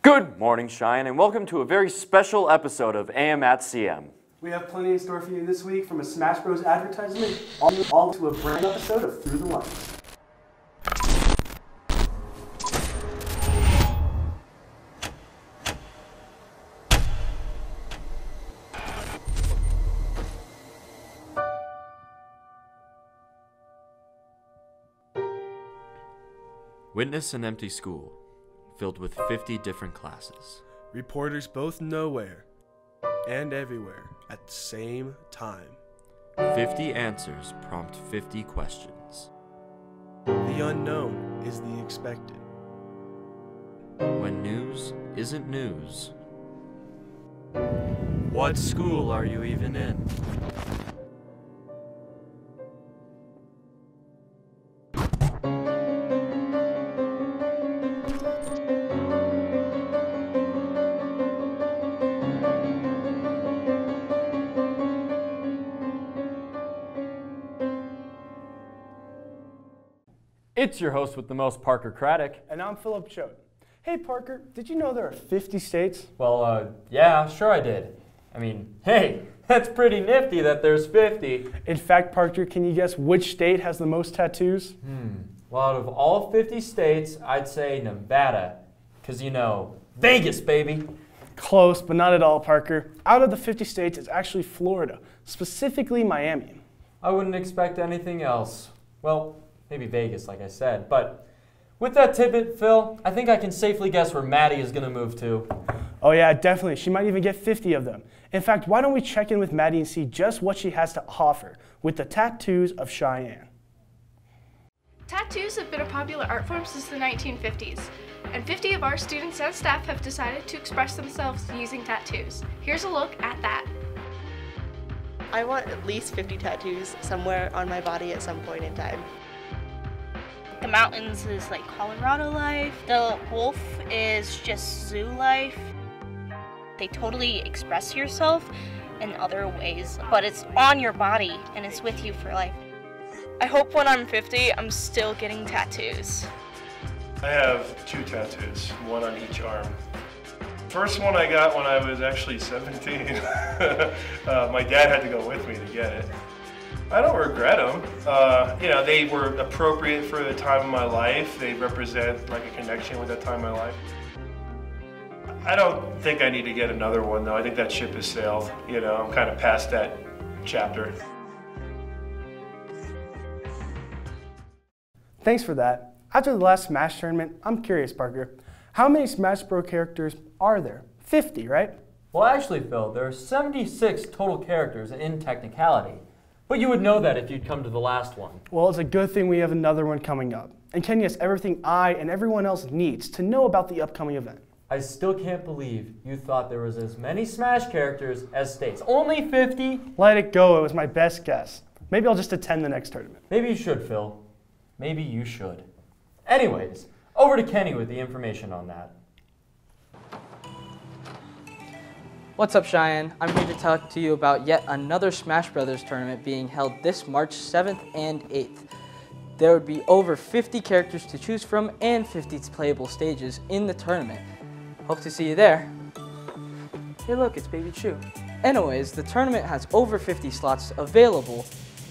Good morning, Cheyenne, and welcome to a very special episode of AM at CM. We have plenty in store for you this week, from a Smash Bros. Advertisement all to a brand new episode of Through the Lines. Witness an empty school, filled with 50 different classes. Reporters both nowhere and everywhere at the same time. 50 answers prompt 50 questions. The unknown is the expected. When news isn't news. What school are you even in? It's your host with the most, Parker Craddock. And I'm Philip Choate. Hey Parker, did you know there are 50 states? Well, yeah, sure I did. I mean, hey, that's pretty nifty that there's 50. In fact, Parker, can you guess which state has the most tattoos? Well, out of all 50 states, I'd say Nevada. Because, you know, Vegas, baby. Close, but not at all, Parker. Out of the 50 states, it's actually Florida, specifically Miami. I wouldn't expect anything else. Well, maybe Vegas, like I said. But with that tidbit, Phil, I think I can safely guess where Maddie is going to move to. Oh yeah, definitely. She might even get 50 of them. In fact, why don't we check in with Maddie and see just what she has to offer with the tattoos of Cheyenne. Tattoos have been a popular art form since the 1950s, and 50 of our students and staff have decided to express themselves using tattoos. Here's a look at that. I want at least 50 tattoos somewhere on my body at some point in time. The mountains is like Colorado life. The wolf is just zoo life. They totally express yourself in other ways, but it's on your body and it's with you for life. I hope when I'm 50, I'm still getting tattoos. I have 2 tattoos, one on each arm. First one I got when I was actually 17. My dad had to go with me to get it. I don't regret them. They were appropriate for the time of my life. They represent like a connection with that time of my life. I don't think I need to get another one though. I think that ship has sailed. You know, I'm kind of past that chapter. Thanks for that. After the last Smash tournament, I'm curious, Parker. How many Smash Bros. Characters are there? 50, right? Well, actually, Phil, there are 76 total characters in technicality. But you would know that if you'd come to the last one. Well, it's a good thing we have another one coming up. And can guess everything I and everyone else needs to know about the upcoming event. I still can't believe you thought there was as many Smash characters as states. Only 50? Let it go, it was my best guess. Maybe I'll just attend the next tournament. Maybe you should, Phil. Maybe you should. Anyways, over to Kenny with the information on that. What's up, Cheyenne? I'm here to talk to you about yet another Smash Brothers tournament being held this March 7th and 8th. There would be over 50 characters to choose from and 50 playable stages in the tournament. Hope to see you there. Hey look, it's Baby Chew. Anyways, the tournament has over 50 slots available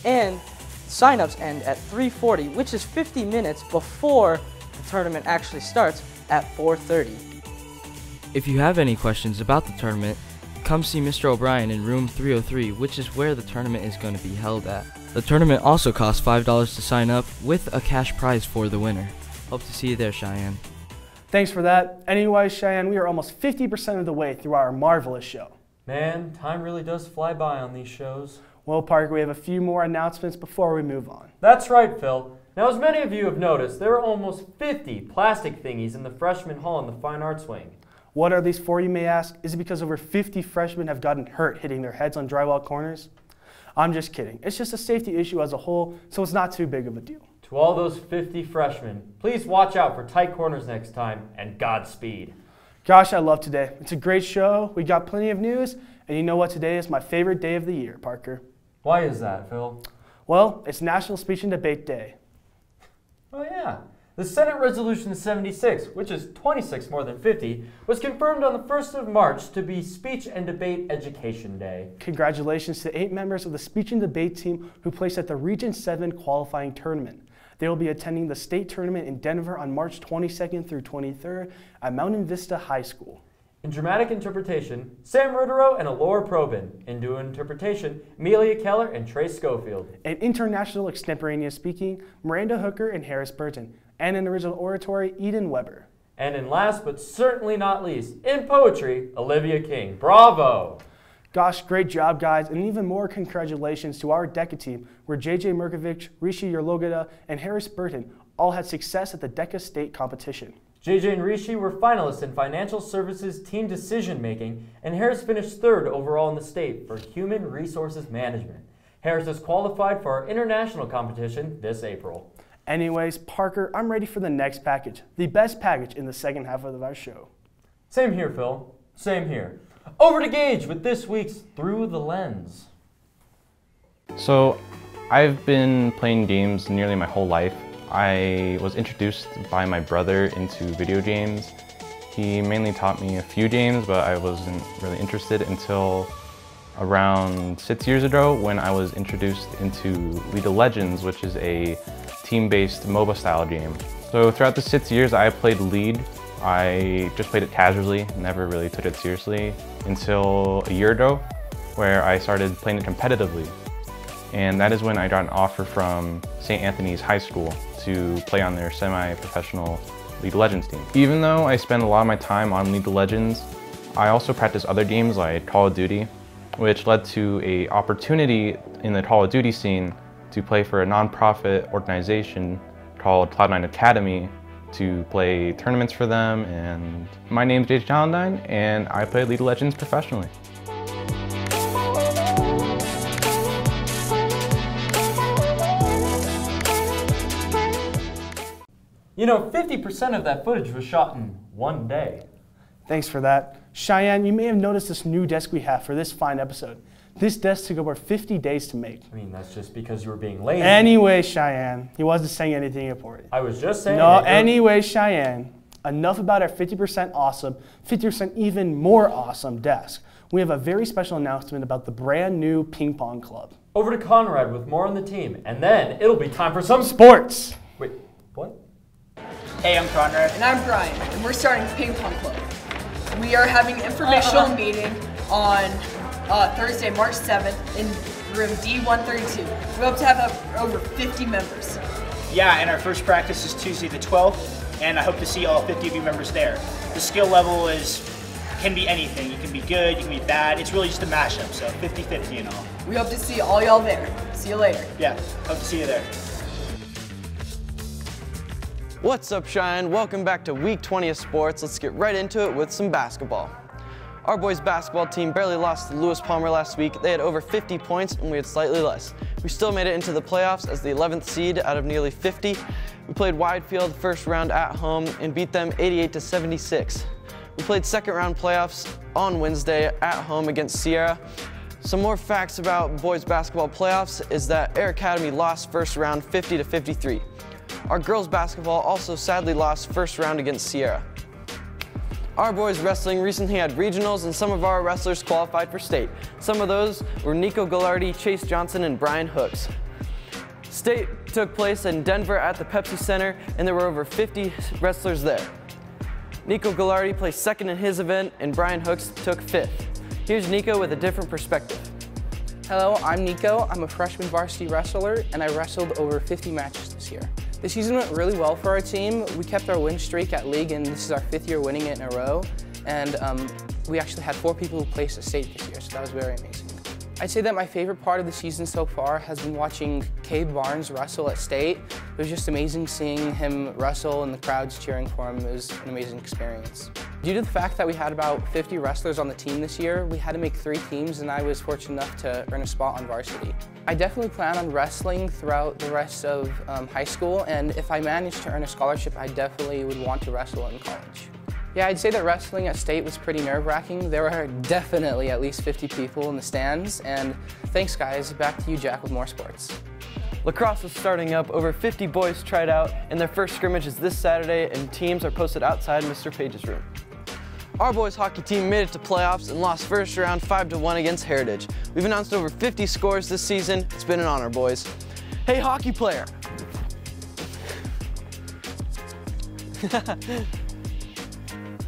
and signups end at 3:40, which is 50 minutes before the tournament actually starts at 4:30. If you have any questions about the tournament, come see Mr. O'Brien in room 303, which is where the tournament is going to be held at. The tournament also costs $5 to sign up with a cash prize for the winner. Hope to see you there, Cheyenne. Thanks for that. Anyways, Cheyenne, we are almost 50% of the way through our marvelous show. Man, time really does fly by on these shows. Well, Parker, we have a few more announcements before we move on. That's right, Phil. Now, as many of you have noticed, there are almost 50 plastic thingies in the freshman hall in the Fine Arts Wing. What are these for, you may ask? Is it because over 50 freshmen have gotten hurt hitting their heads on drywall corners? I'm just kidding. It's just a safety issue as a whole, so it's not too big of a deal. To all those 50 freshmen, please watch out for tight corners next time, and Godspeed. Gosh, I love today. It's a great show. We got plenty of news, and you know what? Today is my favorite day of the year, Parker. Why is that, Phil? Well, it's National Speech and Debate Day. Oh yeah, The Senate Resolution 76, which is 26 more than 50, was confirmed on the 1st of March to be Speech and Debate Education Day. Congratulations to 8 members of the speech and debate team who placed at the Region 7 qualifying tournament. They will be attending the state tournament in Denver on March 22nd through 23rd at Mountain Vista High School. In dramatic interpretation, Sam Rutero and Alora Probin. In duo interpretation, Amelia Keller and Trace Schofield. In international extemporaneous speaking, Miranda Hooker and Harris Burton. And in original oratory, Eden Weber. And in last but certainly not least, in poetry, Olivia King. Bravo! Gosh, great job, guys, and even more congratulations to our DECA team, where JJ Mirkovic, Rishi Yerlogada, and Harris Burton all had success at the DECA state competition. JJ and Rishi were finalists in Financial Services Team Decision Making, and Harris finished 3rd overall in the state for Human Resources Management. Harris is qualified for our international competition this April. Anyways, Parker, I'm ready for the next package, the best package in the second half of our show. Same here, Phil. Same here. Over to Gage with this week's Through the Lens. So, I've been playing games nearly my whole life. I was introduced by my brother into video games. He mainly taught me a few games, but I wasn't really interested until around 6 years ago when I was introduced into League of Legends, which is a team-based MOBA style game. So throughout the 6 years I played League, I just played it casually, never really took it seriously until a year ago where I started playing it competitively. And that is when I got an offer from St. Anthony's High School to play on their semi-professional League of Legends team. Even though I spend a lot of my time on League of Legends, I also practice other games like Call of Duty, which led to an opportunity in the Call of Duty scene to play for a non-profit organization called Cloud9 Academy to play tournaments for them. And my name's Gage Calendine, and I play League of Legends professionally. You know, 50% of that footage was shot in one day. Thanks for that. Cheyenne, you may have noticed this new desk we have for this fine episode. This desk took over 50 days to make. I mean, that's just because you were being lazy. Anyway, Cheyenne, he wasn't saying anything important. I was just saying. No, anyway, Cheyenne, enough about our 50% awesome, 50% even more awesome desk. We have a very special announcement about the brand new ping pong club. Over to Conrad with more on the team, and then it'll be time for some sports. Wait, what? Hey, I'm Conrad. And I'm Brian, and we're starting Ping Pong Club. We are having an informational meeting on Thursday, March 7th in room D132. We hope to have over 50 members. Yeah, and our first practice is Tuesday the 12th, and I hope to see all 50 of you members there. The skill level can be anything. You can be good, you can be bad. It's really just a mashup, so 50-50 and all. We hope to see all y'all there. See you later. Yeah, hope to see you there. What's up, Cheyenne? Welcome back to week 20 of sports. Let's get right into it with some basketball. Our boys basketball team barely lost to Lewis Palmer last week. They had over 50 points and we had slightly less. We still made it into the playoffs as the 11th seed out of nearly 50. We played Widefield first round at home and beat them 88-76. We played second round playoffs on Wednesday at home against Sierra. Some more facts about boys basketball playoffs is that Air Academy lost first round 50-53. Our girls basketball also sadly lost first round against Sierra. Our boys wrestling recently had regionals and some of our wrestlers qualified for state. Some of those were Nico Gallardi, Chase Johnson, and Brian Hooks. State took place in Denver at the Pepsi Center and there were over 50 wrestlers there. Nico Gallardi placed second in his event and Brian Hooks took fifth. Here's Nico with a different perspective. Hello, I'm Nico. I'm a freshman varsity wrestler and I wrestled over 50 matches this year. The season went really well for our team. We kept our win streak at league and this is our 5th year winning it in a row. And we actually had 4 people who placed at state this year, so that was very amazing. I'd say that my favorite part of the season so far has been watching Cade Barnes wrestle at state. It was just amazing seeing him wrestle and the crowds cheering for him. It was an amazing experience. Due to the fact that we had about 50 wrestlers on the team this year, we had to make 3 teams and I was fortunate enough to earn a spot on varsity. I definitely plan on wrestling throughout the rest of high school, and if I manage to earn a scholarship, I definitely would want to wrestle in college. Yeah, I'd say that wrestling at state was pretty nerve-wracking. There were definitely at least 50 people in the stands, and thanks guys. Back to you, Jack, with more sports. Lacrosse is starting up. Over 50 boys tried out, and their first scrimmage is this Saturday, and teams are posted outside Mr. Page's room. Our boys hockey team made it to playoffs and lost first round 5-1 against Heritage. We've announced over 50 scores this season. It's been an honor, boys. Hey, hockey player.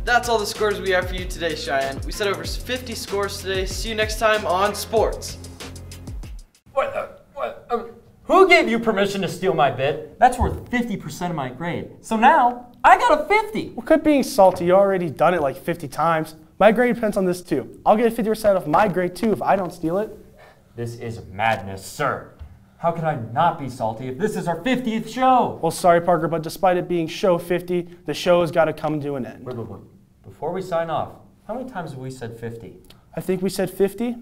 That's all the scores we have for you today, Cheyenne. We set over 50 scores today. See you next time on Sports. Who gave you permission to steal my bit? That's worth 50% of my grade. So now, I got a 50. Well, quit being salty. You already done it like 50 times. My grade depends on this too. I'll get 50% of my grade too if I don't steal it. This is madness, sir. How could I not be salty if this is our 50th show? Well, sorry, Parker, but despite it being show 50, the show has got to come to an end. Wait. Before we sign off, how many times have we said 50? I think we said 50.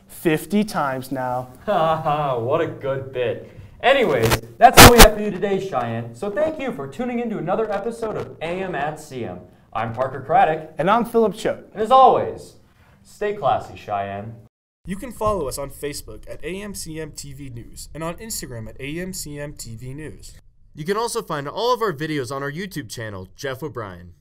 50 times now. Haha, what a good bit. Anyways, that's all we have for you today, Cheyenne. So thank you for tuning in to another episode of AM at CM. I'm Parker Craddock. And I'm Philip Choate. And as always, stay classy, Cheyenne. You can follow us on Facebook at AMCM TV News and on Instagram at AMCM TV News. You can also find all of our videos on our YouTube channel, Jeff O'Brien.